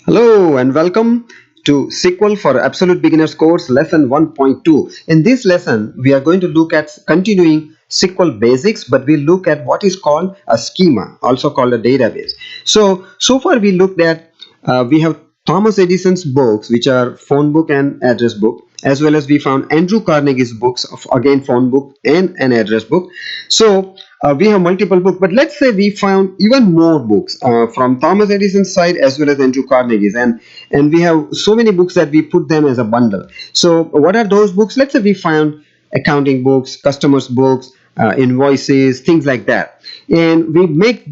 Hello and welcome to SQL for Absolute Beginners course lesson 1.2. In this lesson, we are going to look at continuing SQL basics, but we'll look at what is called a schema, also called a database. So far we looked at, we have Thomas Edison's books, which are phone book and address book, as well as we found Andrew Carnegie's books of again phone book and an address book. So we have multiple books, but let's say we found even more books from Thomas Edison's side as well as Andrew Carnegie's, and we have so many books that we put them as a bundle. So what are those books? Let's say we found accounting books, customers books, invoices, things like that, and we make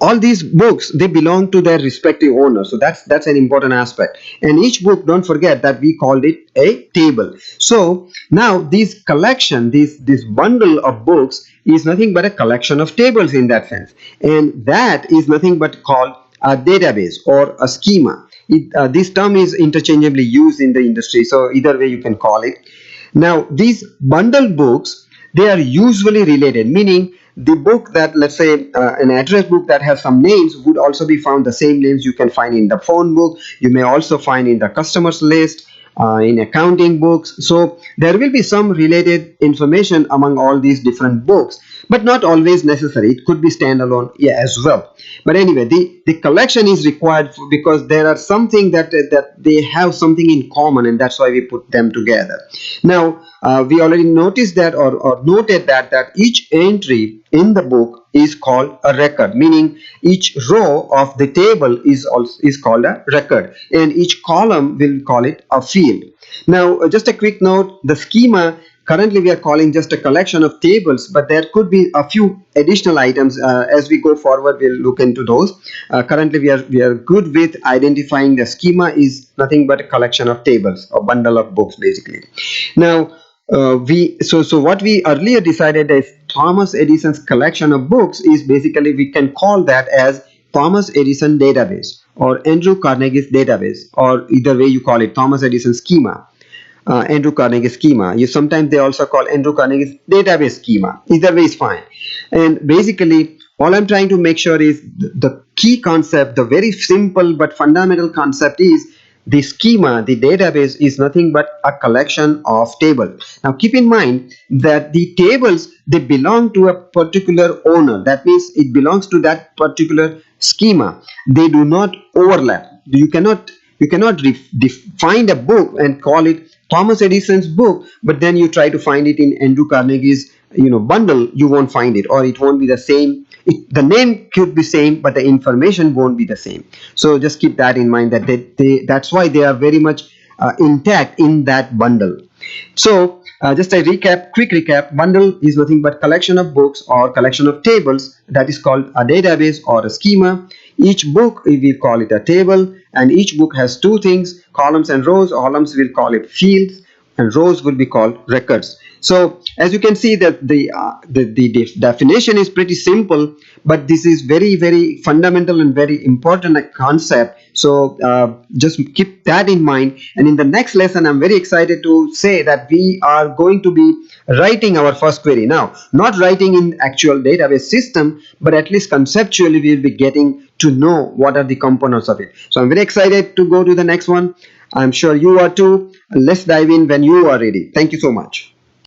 all these books, they belong to their respective owners. So that's an important aspect. And each book, don't forget that we called it a table. So now this collection, this bundle of books is nothing but a collection of tables in that sense, and that is nothing but called a database or a schema. This term is interchangeably used in the industry, so either way you can call it. Now these bundled books, they are usually related, meaning the book that, let's say an address book that has some names, would also be found the same names you can find in the phone book. You may also find in the customers list, in accounting books. So there will be some related information among all these different books, but not always necessary. It could be standalone as well. But anyway, the collection is required because there are something that they have something in common, and that's why we put them together. Now we already noticed that or noted that each entry in the book is called a record, meaning each row of the table is called a record, and each column will call it a field. Now just a quick note, the schema currently we are calling just a collection of tables, but there could be a few additional items. As we go forward, we'll look into those. Currently we are good with identifying the schema is nothing but a collection of tables or bundle of books basically. Now so what we earlier decided is Thomas Edison's collection of books is basically, we can call that as Thomas Edison database or Andrew Carnegie's database, or either way you call it, Thomas Edison schema, Andrew Carnegie schema. Sometimes they also call Andrew Carnegie's database schema. Either way is fine. And basically all I'm trying to make sure is the key concept, the very simple but fundamental concept is the schema, the database, is nothing but a collection of tables. Now keep in mind that the tables, they belong to a particular owner. That means it belongs to that particular schema. They do not overlap. You cannot find a book and call it Thomas Edison's book, but then you try to find it in Andrew Carnegie's bundle. You won't find it, or it won't be the same. The name could be same, but the information won't be the same. So just keep that in mind, that that's why they are very much intact in that bundle. So just a quick recap, bundle is nothing but collection of books or collection of tables. That is called a database or a schema. Each book, we call it a table, and each book has two things, columns and rows. Columns we'll call it fields, and rows will be called records. So as you can see that the definition is pretty simple, but this is very, very fundamental and very important concept. So just keep that in mind. And in the next lesson, I'm very excited to say that we are going to be writing our first query. Now, not writing in actual database system, but at least conceptually we'll be getting to know what are the components of it. So I'm very excited to go to the next one. I'm sure you are too. Let's dive in when you are ready. Thank you so much.